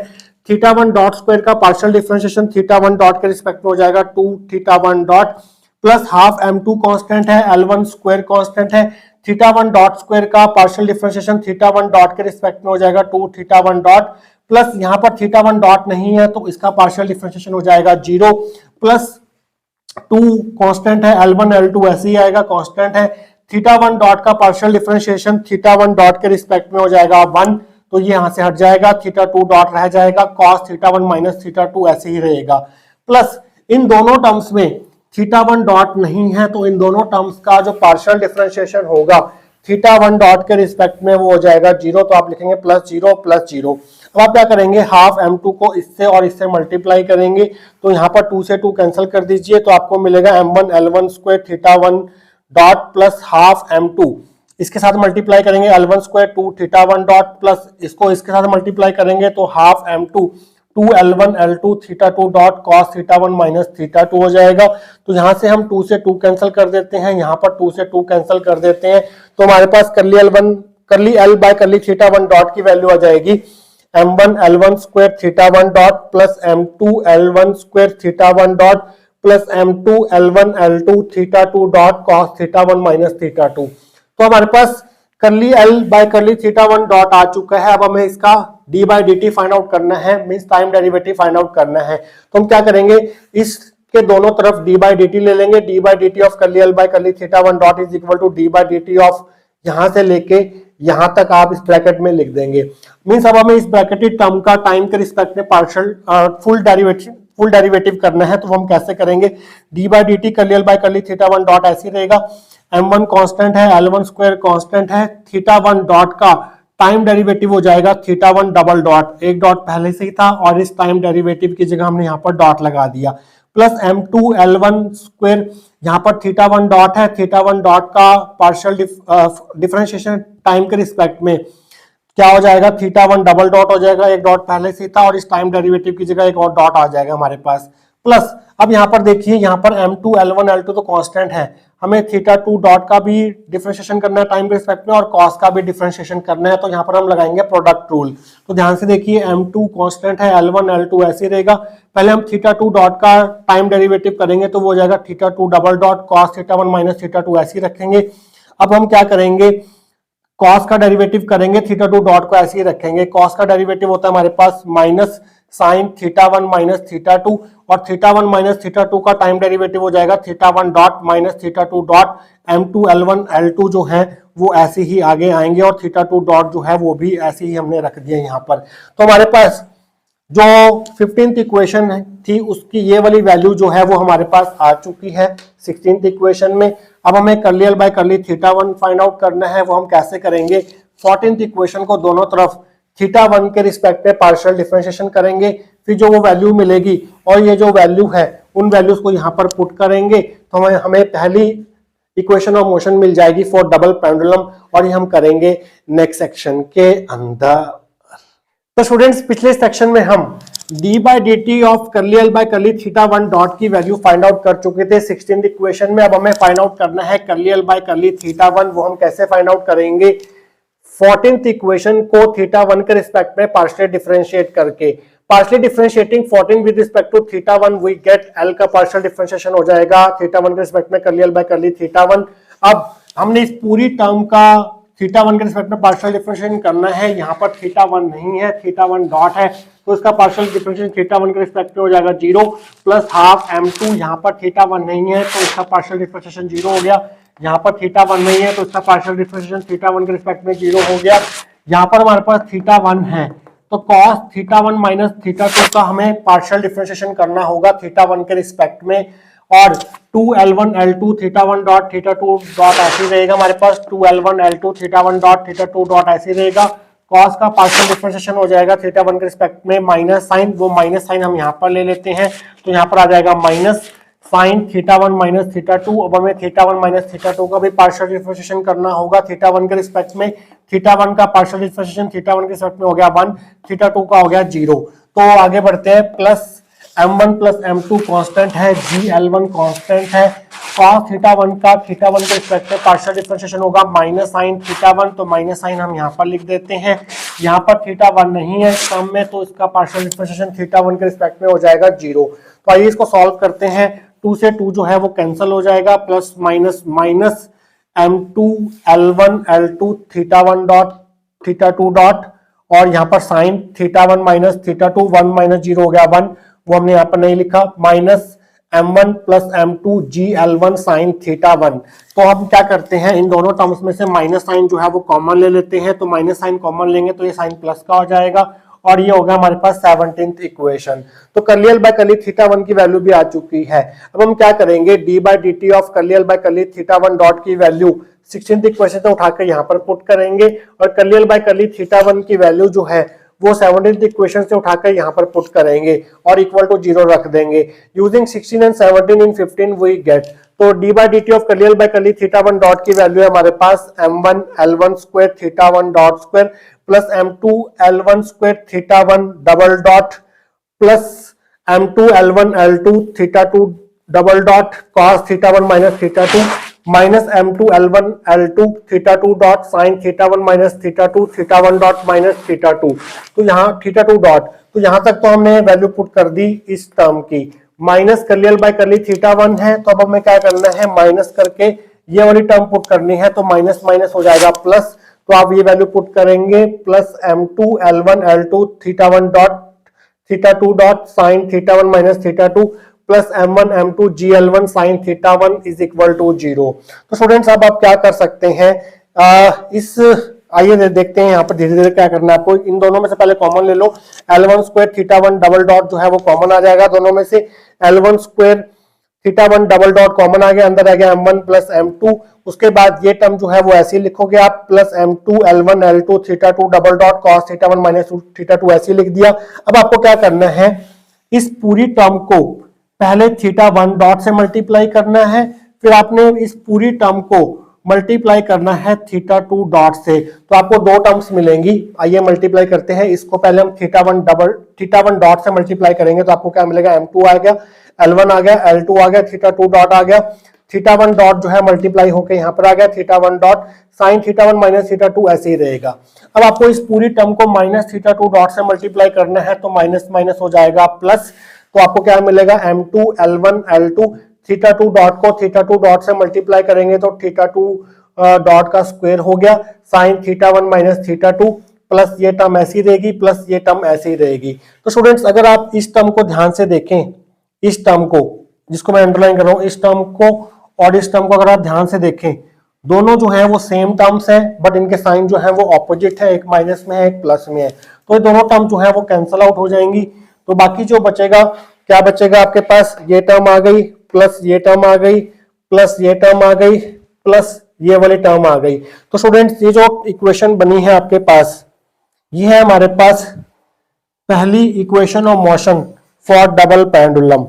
A: थीटा वन डॉट स्क्वायर का partial differentiation theta one dot के रिस्पेक्ट में हो जाएगा 2 theta one dot plus half m2 constant है, l1 स्क्वायर कांस्टेंट है, थीटा वन डॉट स्क्वायर का partial differentiation theta one dot के रिस्पेक्ट में हो जाएगा 2 थीटा वन डॉट प्लस यहाँ पर थीटा वन डॉट नहीं है तो इसका पार्शियल डिफरेंशिएशन हो जाएगा 0 प्लस 2 कांस्टेंट है, l1 l2 ऐसे ही आएगा कांस्टेंट है, थीटा वन डॉट का partial differentiation theta one dot के रिस्पेक्ट में हो जाएगा 1, तो ये यहां से हट जाएगा, थीटा 2 डॉट रह जाएगा, cos थीटा 1 माइनस थीटा 2 ऐसे ही रहेगा, प्लस इन दोनों टर्म्स में थीटा 1 डॉट नहीं है तो इन दोनों टर्म्स का जो पार्शियल डिफरेंशिएशन होगा थीटा 1 डॉट के रिस्पेक्ट में वो हो जाएगा 0, तो आप लिखेंगे प्लस 0। अब आप क्या करेंगे, हाफ m2 को इससे और इससे मल्टीप्लाई करेंगे, तो यहाँ पर 2 से 2 कैंसिल कर दीजिए, तो आपको मिलेगा m1 l1 square theta 1 dot plus half m2, इसके साथ मल्टीप्लाई करेंगे l1 square 2 theta 1 dot plus इसको इसके साथ मल्टीप्लाई करेंगे तो half m2 2 l1 l2 theta 2 dot cos theta 1 minus theta 2 हो जाएगा, तो यहाँ से हम 2 से 2 कैंसिल कर देते हैं, यहाँ पर 2 से 2 कैंसिल कर देते हैं, तो हमारे पास curly l by curly theta 1 dot की वैल्यू आ जाएगी m1 l1 square theta 1 dot plus m2 l1 square theta 1 dot plus m2 l1 l2 theta 2 dot cos theta 1 minus theta 2, तो हमारे पास curly l by curly theta 1 dot आ चुका है। अब हमें इसका d by dt find out करना है, means time derivative find out करना है, तो हम क्या करेंगे, इसके दोनों तरफ d बाय dt ले लेंगे, d by dt of curly l by curly theta 1 dot is equal to d by dt of यहां से लेके यहां तक आप इस ब्रैकेट में लिख देंगे, मींस अब हमें इस ब्रैकेटेड टर्म का टाइम के रिस्पेक्ट में पार्शियल फुल डेरिवेटिव करना है, तो हम कैसे करेंगे, d by dt curly l by curly theta 1 dot ऐसे रहेगा, m1 कांस्टेंट है, l1 स्क्वायर कांस्टेंट है, थीटा 1 डॉट का टाइम डेरिवेटिव हो जाएगा थीटा 1 डबल डॉट, एक डॉट पहले से ही था और इस टाइम डेरिवेटिव की जगह हमने यहाँ पर डॉट लगा दिया, प्लस m2 l1 स्क्वायर, यहाँ पर थीटा 1 डॉट है, थीटा 1 डॉट का पार्शियल डिफरेंशिएशन टाइम के रिस्पेक्ट में क्या हो जाएगा, थीटा 1 डबल डॉट हो जाएगा, एक डॉट पहले से था और इस टाइम डेरिवेटिव की जगह एक और डॉट आ जाएगा हमारे पास, प्लस अब यहाँ पर देखिए यहाँ पर m2 l1 l2 तो कांस्टेंट है, हमें थीटा 2 डॉट का भी डिफरेंशिएशन करना है टाइम के रिस्पेक्ट में और cos का भी डिफरेंशिएशन करना है, तो यहाँ पर हम लगाएंगे प्रोडक्ट रूल, तो ध्यान से देखिए m2 कांस्टेंट है, l1 l2 ऐसे रहेगा, पहले हम थीटा 2 डॉट का टाइम डेरिवेटिव करेंगे तो वो हो जाएगा theta 2 double dot cos theta 1 minus theta 2 ऐसे ही रखेंगे। अब हम क्या करेंगे, cos का डेरिवेटिव करेंगे, थीटा 2 डॉट को ऐसे ही रखेंगे, cos का डेरिवेटिव होता है हमारे पास minus sine theta 1 minus theta 2 और थीटा 1 माइनस थीटा 2 का टाइम डेरिवेटिव हो जाएगा theta 1 dot minus theta 2 dot, m2 l1 l2 जो है वो ऐसे ही आगे आएंगे और थीटा 2 डॉट जो है वो भी ऐसे ही हमने रख दिया यहाँ पर, तो हमारे पास जो 15th इक्वेशन थी उसकी ये वाली वैल्यू जो है वो हमारे पास आ चुकी है 16th इक्वेशन में। अब हमें curly l by curly theta 1 find out करना है, वो हम कैसे करेंगे, 14th इक्वेशन को दोनों तरफ थीटा 1 के रिस्पेक्ट में पार्शियल डिफरेंशिएशन करेंगे, फिर जो वो वैल्यू मिलेगी और ये जो वैल्यू है उन वैल्यूज को यहाँ पर पुट करेंगे, तो हमें पहली इक्वेशन ऑफ मोशन मिल जाएगी फॉर डबल पेंडुलम, और ये हम करेंगे नेक्स्ट सेक्शन के अंदर। तो स्टूडेंट्स पिछले सेक्शन में हम d by dt of curly l by curly theta 1 dot की वैल्यू फाइंड आउट कर चुके थे 16th इक्वेशन में। अब हमें फाइंड आउट करना है curly l by curly theta 1, वो हम कैसे फाइंड आउट करेंगे, 14th इक्वेशन को थीटा 1 के रिस्पेक्ट में पार्शियली डिफरेंशिएट करके, partially differentiating 14 with respect to theta 1 we get l का पार्शियल डिफरेंशिएशन हो जाएगा थीटा 1 के रिस्पेक्ट में curly l by curly theta 1। अब हमने इस पूरी टर्म का थीटा 1 के रिस्पेक्ट में पार्शियल डिफरेंशिएशन करना है, यहाँ पर थीटा 1 नहीं है, थीटा 1 डॉट है, तो इसका पार्शियल डिफरेंशिएशन थीटा 1 के रिस्पेक्ट में हो जाएगा 0 प्लस हाफ m2, यहाँ पर थीटा 1 नहीं है तो इसका पार्शियल डिफरेंशिएशन 0 हो गया, यहाँ पर थीटा 1 नहीं है तो इसका पार्शियल डिफरेंशिएशन थीटा 1 के रिस्पेक्ट में 0 हो गया। यहाँ पर हमारे पास थीटा 1 है तो cos थीटा 1 माइनस थीटा 2 का हमें पार्शियल डिफरेंशिएशन करना होगा थीटा 1 के रिस्पेक्ट में, और 2l1 l2 theta 1 dot theta 2 dot ऐसे रहेगा हमारे पास, 2l1 l2 theta 1 dot theta 2 dot ऐसे रहेगा। cos का पार्शियल डिफरेंशिएशन हो जाएगा थीटा 1 के रिस्पेक्ट में माइनस साइन, वो माइनस साइन हम यहाँ पर ले लेते हैं, तो यहाँ पर आ जाएगा minus sine theta 1 minus theta 2। अब हमें थीटा 1 माइनस थीटा 2 का भी पार्शियल डिफरेंशिएशन करना होगा थीटा 1 के रिस्पेक्ट में, थीटा 1 का पार्शियल डिफरेंशिएशन थीटा 1 के रिस्पेक्ट में हो गया 1, थीटा 2 का हो गया 0, तो आगे बढ़ते हैं, plus m1 plus m2 constant है, gl1 कांस्टेंट है, cos θ1 का θ1 के रिस्पेक्ट में पार्शियल डिफरेंशिएशन होगा माइनस साइन θ1, तो माइनस साइन हम यहाँ पर लिख देते हैं, यहाँ पर θ1 नहीं है इस टर्म में, तो इसका पार्शियल डिफरेंशिएशन θ1 के रिस्पेक्ट में हो जाएगा 0। तो आइए इसको सॉल्व करते हैं, 2 से 2 जो है वो कैंसिल हो जाएगा, plus minus minus m2 l1 l2 θ1 dot θ2 dot, और यहाँ पर साइन θ1 माइनस θ2, 1 माइनस 0 हो गया 1, वो हमने यहाँ पर नहीं लिखा, minus m1 plus m2 gl1 sine θ1। तो हम क्या करते हैं, इन दोनों टर्म्स में से माइनस साइन जो है वो कॉमन ले लेते हैं, तो माइनस साइन कॉमन लेंगे तो ये साइन प्लस का हो जाएगा, और ये होगा हमारे पास 17th इक्वेशन। तो कर्ली एल बाय कर्ली θ1 की वैल्यू भी आ चुकी है। अब हम क्या करेंगे, d by dt of curly L by curly θ1 dot की वैल्यू 16th इक्वेशन से उठाकर यहाँ पर पुट करेंगे, और कर्ली एल बाय कर्ली θ1 की वैल्यू जो है वो 17th इक्वेशन से उठाकर यहाँ पर पुट करेंगे और इक्वल टू 0 रख देंगे। Using 16 and 17 in 15 we get, तो d by dt of curly L by curly θ1 dot की वैल्यू है हमारे पास m1 l1 square θ1 dot square plus m2 l1 square θ1 double dot plus m2 l1 l2 θ2 double dot cos θ1 minus θ2 minus m2 l1 l2 θ2 dot sine θ1 minus θ2 θ1 dot minus θ2, तो यहाँ θ2 dot, तो यहाँ तक तो हमने वैल्यू पुट कर दी इस term की, minus curly L by curly θ1 है, तो अब हमें क्या करना है, माइनस करके ये वाली टर्म पुट करनी है, तो माइनस माइनस हो जाएगा प्लस, तो आप ये वैल्यू पुट करेंगे, plus m2 l1 l2 θ1 dot θ2 dot sine θ1 minus θ2 plus m1 m2 gl1 sine θ1 is equal to 0। तो स्टूडेंट्स अब आप क्या कर सकते हैं, आइए देखते हैं यहाँ पर धीरे धीरे क्या करना है आपको। इन दोनों में से पहले कॉमन ले लो, l1 स्क्वायर θ1 डबल डॉट जो है वो कॉमन आ जाएगा दोनों में से, l1 square θ1 double dot common आ गया, अंदर आ गया m1 प्लस m2, उसके बाद ये टर्म जो है वो ऐसे ही लिखोगे आप, plus m2 l1 l2 θ2 double dot cos θ1 minus θ2 ऐसे लिख दिया। अब आपको क्या करना है, इस पूरी टर्म को पहले θ1 डॉट से मल्टीप्लाई करना है, फिर आपने इस पूरी टर्म को मल्टीप्लाई करना है θ2 डॉट से, तो आपको दो टर्म्स मिलेंगी। आइए मल्टीप्लाई करते हैं, इसको पहले हम θ1 डॉट से मल्टीप्लाई करेंगे तो आपको क्या मिलेगा, m2 आ गया, l1 आ गया, l2 आ गया, θ2 डॉट आ गया, θ1 डॉट जो है मल्टीप्लाई होकर यहाँ पर आ गया, θ1 डॉट साइन θ1 माइनस θ2 ऐसे ही रहेगा। अब आपको इस पूरी टर्म को माइनस θ2 डॉट से मल्टीप्लाई करना है, तो माइनस माइनस हो जाएगा प्लस, तो आपको क्या मिलेगा, m2 l1 l2 θ2 डॉट को θ2 डॉट से मल्टीप्लाई करेंगे तो θ2 डॉट का स्क्वायर हो गया, साइन θ1 माइनस θ2 प्लस ये टर्म ऐसी रहेगी, प्लस ये टर्म ऐसी रहेगी। तो स्टूडेंट्स अगर आप इस टर्म को ध्यान से देखें, इस टर्म को जिसको मैं अंडरलाइन कर रहा हूं, इस टर्म को और इस टर्म को अगर आप ध्यान से देखें, दोनों जो है वो सेम टर्म्स हैं, बट इनके साइन जो है वो ऑपोजिट है, एक माइनस में है एक प्लस में है, तो ये दोनों टर्म जो है वो कैंसिल आउट हो जाएंगी। तो बाकी जो बचेगा, क्या बचेगा आपके पास, ये टर्म आ गई, प्लस ये टर्म आ गई, प्लस ये टर्म आ गई, प्लस ये वाली टर्म आ गई। तो स्टूडेंट्स ये जो इक्वेशन बनी है आपके पास, ये है हमारे पास पहली equation of motion for double pendulum.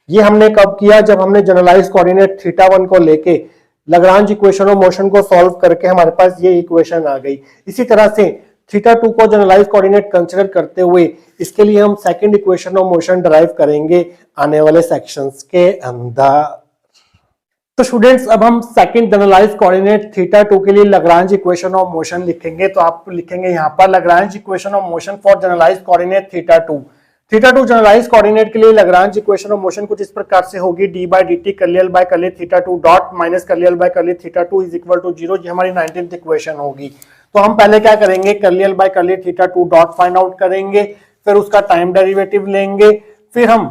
A: ये हमने कब किया, जब हमने जनरलाइज कोऑर्डिनेट θ1 को लेके लाग्रांज इक्वेशन ऑफ मोशन को सॉल्व करके हमारे पास ये इक्वेशन आ गई। इसी तरह से θ2 को जनरलाइज कोऑर्डिनेट कंसीडर करते हुए इसके लिए हम second equation of motion derive करेंगे आने वाले सेक्शंस के अंदर। तो स्टूडेंट्स अब हम सेकंड जनरलाइज कोऑर्डिनेट θ2 के लिए लाग्रांज इक्वेशन ऑफ मोशन लिखेंगे। तो आप लिखेंगे यहाँ पर Lagrange equation of motion for generalize coordinate θ2। θ2 generalize coordinate के लिए लाग्रांज इक्वेशन ऑफ मोशन कुछ इस प्रकार से होगी, d by dt curly L by curly θ2 dot minus curly L by curly θ2 is equal to 0। ये हमारी 19th इक्वेशन होगी। तो हम पहले क्या करेंगे, curly L by curly θ2 dot find out करेंगे, फिर उसका टाइम डेरिवेटिव लेंगे, फिर हम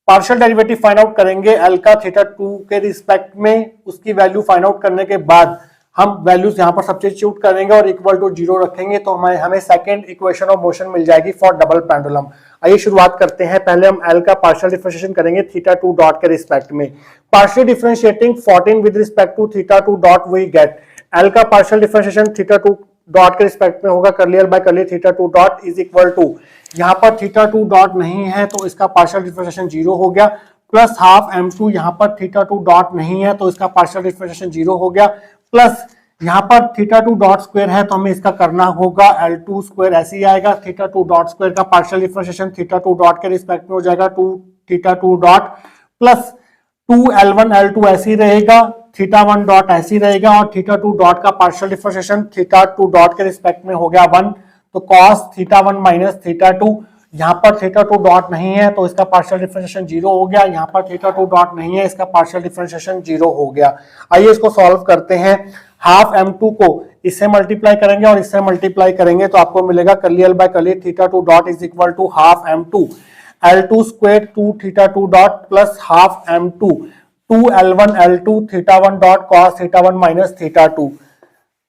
A: पार्शियल डेरिवेटिव फाइंड आउट करेंगे एल का θ2 के रिस्पेक्ट में। उसकी वैल्यू फाइंड आउट करने के बाद हम वैल्यूज यहाँ पर सब्स्टिट्यूट करेंगे और इक्वल टू 0 रखेंगे, तो हमें सेकंड इक्वेशन ऑफ मोशन मिल जाएगी फॉर डबल पेंडुलम। आइए शुरुआत करते हैं। पहले हम एल का पार्शियल डिफरेंशिएशन करेंगे θ2 डॉट के रिस्पेक्ट में। Partial differentiating 14 with respect to θ2 dot we get L का पार्शियल डिफरेंशिएशन θ2 डॉट के रिस्पेक्ट में होगा curly L by curly θ2 dot is equal to, यहाँ पर θ2 डॉट नहीं है तो इसका पार्शियल डिफरेंशिएशन 0 हो गया, प्लस हाफ m2, यहाँ पर θ2 डॉट नहीं है तो इसका पार्शियल डिफरेंशिएशन 0 हो गया, प्लस यहाँ पर थीटा टू डॉट स्क्वायर है तो हमें इसका करना होगा L2 स्क्वायर, ऐसे ही आएगा। थीटा टू डॉट स्क्वायर का partial differentiation theta two dot के रिस्पेक्ट में हो जाएगा 2 theta two dot plus 2L1 L2 ऐसे ही रहेगा, थीटा वन डॉट ऐसे ही रहेगा, और थीटा टू डॉट का partial differentiation theta two dot के रिस्पेक्ट में हो गया 1, तो cos theta one minus theta to. यहाँ पर थीटा टू डॉट नहीं है तो इसका पार्शियल डिफरेंशिएशन 0 हो गया, यहाँ पर थीटा टू डॉट नहीं है, इसका पार्शियल डिफरेंशिएशन 0 हो गया। आइए इसको सॉल्व करते हैं। हाफ m2 को इससे मल्टीप्लाई करेंगे और इससे मल्टीप्लाई करेंगे तो आपको मिलेगा curly L by curly theta two dot is equal to half m2 L2 square 2 theta two dot plus half m2 2L1 L2 theta one dot cos theta one minus theta two.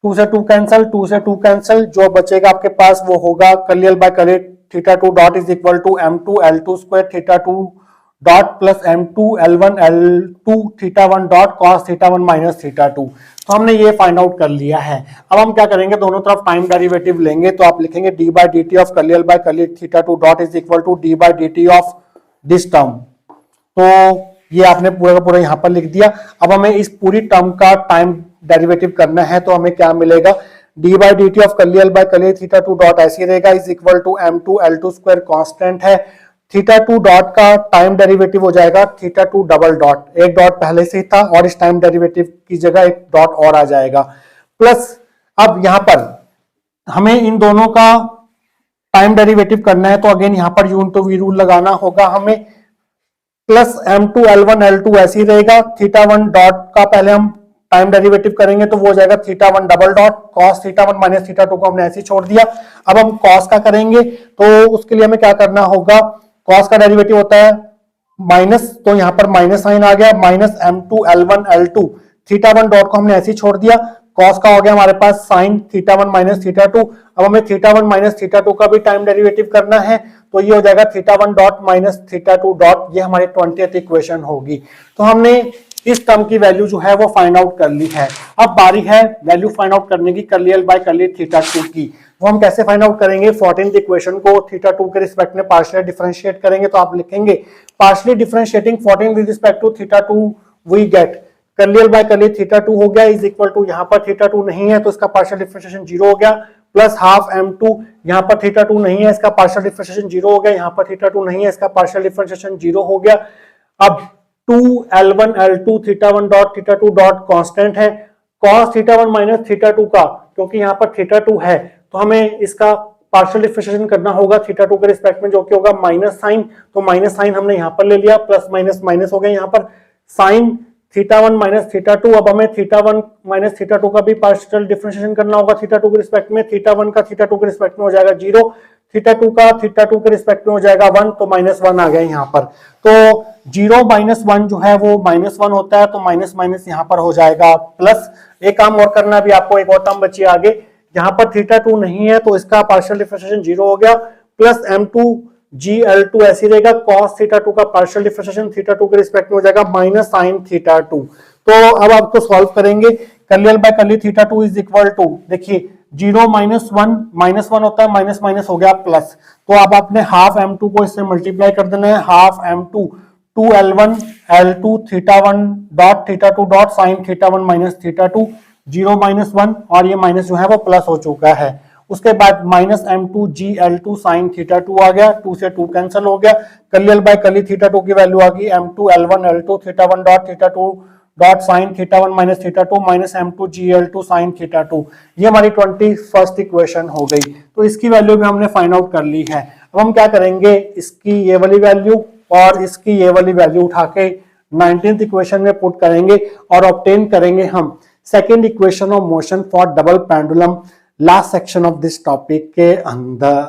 A: 2 से 2 cancel, 2 से 2 cancel, जो बचेगा आपके पास वो होगा curly L by curly theta two dot is equal to m2 L2 square theta two dot plus m2 L1 L2 theta one dot cos theta one minus theta two. तो हमने ये फाइंड आउट कर लिया है। अब हम क्या करेंगे, दोनों तरफ टाइम डेरिवेटिव लेंगे, तो आप लिखेंगे d by D T of curly L by curly theta two dot is equal to d by D T of this term. तो ये आपने पूरा का पूरा यहाँ पर लिख दिया। अब हमें इस पूरी टर्म का टाइम डेरिवेटिव करना है, तो हमें क्या मिलेगा, d by D T of curly L by curly theta two dot ऐसे रहेगा is equal to m2 L2 square constant है, थीटा टू डॉट का टाइम डेरिवेटिव हो जाएगा थीटा टू डबल डॉट, एक डॉट पहले से ही था और इस टाइम डेरिवेटिव की जगह एक डॉट और आ जाएगा, प्लस अब यहां पर हमें इन दोनों का टाइम डेरिवेटिव करना है, तो अगेन यहां पर यून टू वी रूल लगाना होगा हमें, प्लस m2 L1 L2 ऐसे ही रहेगा, थीटा वन डॉट का पहले हम टाइम डेरिवेटिव करेंगे तो वो हो जाएगा theta one double dot cos theta one minus theta to को हमने ऐसे ही छोड़ दिया। अब हम कॉस का करेंगे तो उसके लिए हमें क्या करना होगा, कॉस का डेरिवेटिव होता है माइनस, तो यहाँ पर माइनस साइन आ गया, minus m2 L1 L2 theta one dot को हमने ऐसे ही छोड़ दिया, कॉस का हो गया हमारे पास sine theta one minus theta two. अब हमें theta one minus theta two का भी टाइम डेरिवेटिव करना है, तो ये हो जाएगा theta one dot minus theta two dot, ये हमारी 20th इक्वेशन होगी। तो हमने इस टर्म की वैल्यू जो है वो फाइंड आउट कर ली है। अब बारी है वैल्यू फाइंड आउट करने की curly L by curly theta two की। वो हम कैसे फाइंड आउट करेंगे, 14th इक्वेशन को थीटा टू के रिस्पेक्ट में पार्शियली डिफरेंशिएट करेंगे, तो आप लिखेंगे partially differentiating 14 with respect to theta two we get curly L by curly theta two हो गया इज इक्वल टू, यहाँ पर थीटा टू नहीं है तो इसका पार्शियल डिफरेंशिएशन 0 हो गया, प्लस हाफ m2, यहाँ पर थीटा टू नहीं है इसका पार्शियल डिफरेंशिएशन 0 हो गया, यहाँ पर थीटा टू नहीं है इसका पार्शियल डिफरेंशिएशन 0 हो गया। अब 2L1 L2 theta one dot theta two dot constant है, cos theta one minus theta two का, क्योंकि यहाँ पर थीटा टू है तो हमें इसका पार्शियल डिफरेंशिएशन करना होगा थीटा टू के रिस्पेक्ट में, जो कि होगा माइनस साइन, तो माइनस साइन हमने यहाँ पर ले लिया, प्लस माइनस माइनस हो गया, यहाँ पर sign theta one minus theta two. अब हमें theta one minus theta two का भी पार्शियल डिफरेंशिएशन करना होगा थीटा टू के रिस्पेक्ट में, थीटा वन का थीटा टू के रिस्पेक्ट में हो जाएगा 0, थीटा टू का थीटा टू के रिस्पेक्ट में हो जाएगा 1, तो माइनस 1 आ गया यहाँ पर। तो 0 माइनस 1 जो है वो माइनस 1 होता है, तो माइनस माइनस यहाँ पर हो जाएगा प्लस। एक काम और करना भी आपको, एक और टर्म बची आगे, यहाँ पर थीटा टू नहीं है तो इसका पार्शियल डिफरेंशिएशन 0 हो गया, प्लस m2 GL2 ऐसी रहेगा, cos थीटा टू का पार्शियल डिफरेंशिएशन थीटा टू के रिस्पेक्ट में हो जाएगा माइनस साइन थीटा टू। तो अब आपको सॉल्व करेंगे, curly L by curly theta two is equal to, देखिए 0 माइनस 1 माइनस 1 होता है, माइनस माइनस हो गया प्लस, तो अब आपने हाफ m2 को इससे मल्टीप्लाई कर देना है, half m2 2L1 L2 theta one dot theta two dot sine theta one minus theta to, 0 minus 1 और ये माइनस जो है वो प्लस हो चुका है। उसके बाद minus m2 GL2 sine theta two आ गया, 2 से 2 कैंसिल हो गया, curly L by curly theta two की वैल्यू आ गई m2 L1 L2 theta one dot theta two dot sine theta one minus theta two minus m2 GL2 sine theta two, ये हमारी 21st इक्वेशन हो गई। तो इसकी वैल्यू भी हमने फाइंड आउट कर ली है। अब हम क्या करेंगे, इसकी ये वाली वैल्यू और इसकी ये वाली वैल्यू उठा के 19th इक्वेशन में पुट करेंगे और ऑब्टेन करेंगे हम second equation of motion for double pendulum, last section of this topic के अंदर।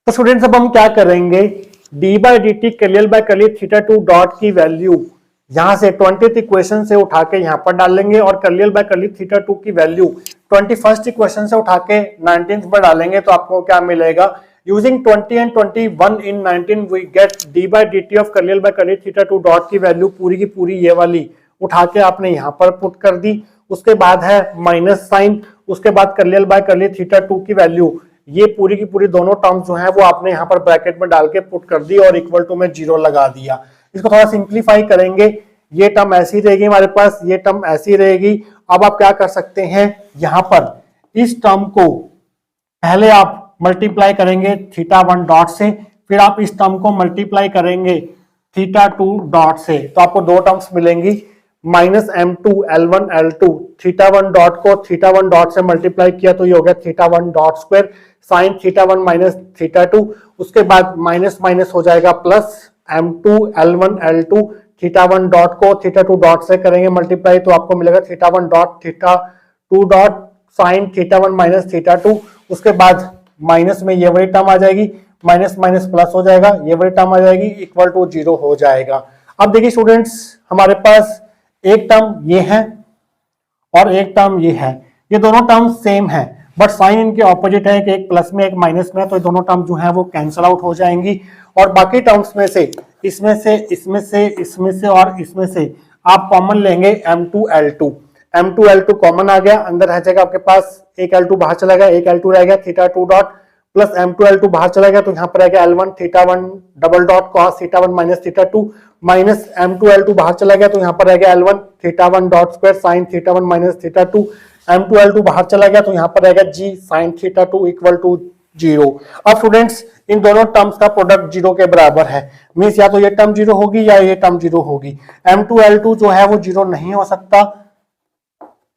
A: तो स्टूडेंट्स अब हम क्या करेंगे, D by D T curly L by curly theta two dot की वैल्यू यहां से 20th इक्वेशन से उठा के यहां पर डालेंगे और curly L by curly theta two की वैल्यू 21st इक्वेशन से उठा के 19th पर डालेंगे, तो आपको क्या मिलेगा, using 20 and 21 in 19 we get d by D T of curly L by curly theta two dot की वैल्यू पूरी की पूरी ये वाली उठा के आपने यहाँ पर पुट कर दी। उसके बाद है माइनस साइन, उसके बाद curly L by curly theta two की वैल्यू, ये पूरी की पूरी दोनों टर्म्स जो है वो आपने यहाँ पर ब्रैकेट में डाल के पुट कर दी और इक्वल टू में 0 लगा दिया। इसको थोड़ा सिंप्लीफाई करेंगे, ये टर्म ऐसी रहेगी हमारे पास, ये टर्म ऐसी रहेगी अब आप क्या कर सकते हैं, यहां पर इस टर्म को पहले आप मल्टीप्लाई करेंगे θ1 डॉट से, फिर आप इस टर्म को मल्टीप्लाई करेंगे θ2 डॉट से, तो आपको दो टर्म्स मिलेंगी -m2 L1 L2, θ1 डॉट को θ1 डॉट से मल्टीप्लाई किया तो ये हो गया θ1 डॉट स्क्वायर साइन θ1 माइनस θ2, उसके बाद माइनस माइनस हो जाएगा plus m2 L1 L2, θ1 dot को θ2 डॉट से करेंगे मल्टीप्लाई तो आपको मिलेगा θ1 डॉट θ2 डॉट साइन θ1 माइनस θ2, उसके बाद माइनस में ये वाली टर्म आ जाएगी, माइनस माइनस प्लस हो जाएगा, ये वाली टर्म आ जाएगी, इक्वल टू 0 हो जाएगा। अब देखिए स्टूडेंट्स, हमारे पास एक टर्म ये है और एक टर्म ये है, ये दोनों टर्म सेम है बट साइन इनके ऑपोजिट है कि एक प्लस में एक माइनस में, तो ये दोनों टर्म जो है वो कैंसिल आउट हो जाएंगी और बाकी टर्म्स में से इसमें से इसमें से इसमें से और इसमें से आप कॉमन लेंगे m2 L2, m2 L2 common आ गया, अंदर रह जाएगा आपके पास एक L2 बाहर चला गया, एक L2 रह गया θ2 डॉट प्लस m2 L2 बाहर चला गया तो यहाँ पर रहेगा L1 θ1 double dot cos θ1 minus θ2 minus m2 L2 बाहर चला गया तो यहाँ पर रहेगा L1 θ1 dot square sine θ1 minus θ2, m2 L2 बाहर चला गया तो यहाँ पर रहेगा g साइन θ2 इक्वल टू 0। अब स्टूडेंट्स इन दोनों टर्म्स का प्रोडक्ट 0 के बराबर है, मींस या तो ये टर्म 0 होगी या ये टर्म 0 होगी। m2 L2 जो है वो 0 नहीं हो सकता,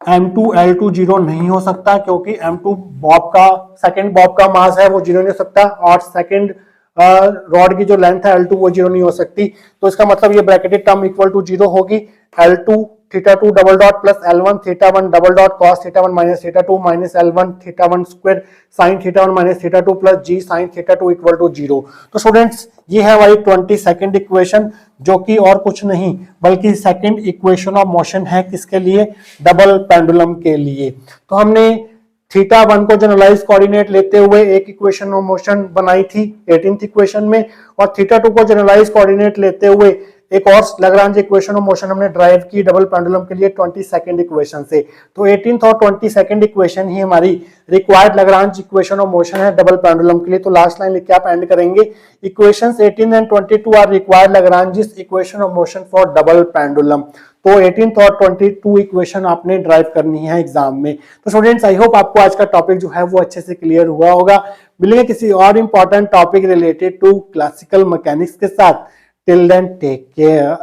A: m2 L2 0 नहीं हो सकता क्योंकि m2 बॉब का सेकंड बॉब का मास है वो 0 नहीं हो सकता और सेकंड रॉड की जो लेंथ है L2 वो 0 नहीं हो सकती, तो इसका मतलब ये ब्रैकेटेड टर्म इक्वल टू 0 होगी। L2 θ2 double dot plus L1 θ1 double dot cos θ1 minus θ2 minus L1 θ1 square sine θ1 minus θ2 plus g sine θ2 equal to 0। तो स्टूडेंट्स ये है हमारी 22nd इक्वेशन जो कि और कुछ नहीं बल्कि सेकंड इक्वेशन ऑफ मोशन है, किसके लिए, डबल पेंडुलम के लिए। तो हमने θ1 को जनरलाइज कोऑर्डिनेट लेते हुए एक इक्वेशन ऑफ मोशन बनाई थी 18th इक्वेशन में और θ2 को जनरलाइज कोऑर्डिनेट लेते हुए एक और लैग्रांज इक्वेशन ऑफ मोशन हमने ड्राइव की डबल पेंडुलम के लिए 22nd इक्वेशन से। तो 18th और 22nd इक्वेशन ही हमारी required Lagrange equation of motion है डबल पेंडुलम के लिए। तो लास्ट लाइन लिख के आप एंड करेंगे, equations 18 and 22 are required Lagrange equation of motion for double pendulum. तो 18th और 22 इक्वेशन आपने ड्राइव करनी है एग्जाम में। तो स्टूडेंट्स आई होप आपको आज का टॉपिक जो है वो अच्छे से क्लियर हुआ होगा। मिलेंगे किसी और important topic related to classical mechanics के साथ। Till then, take care.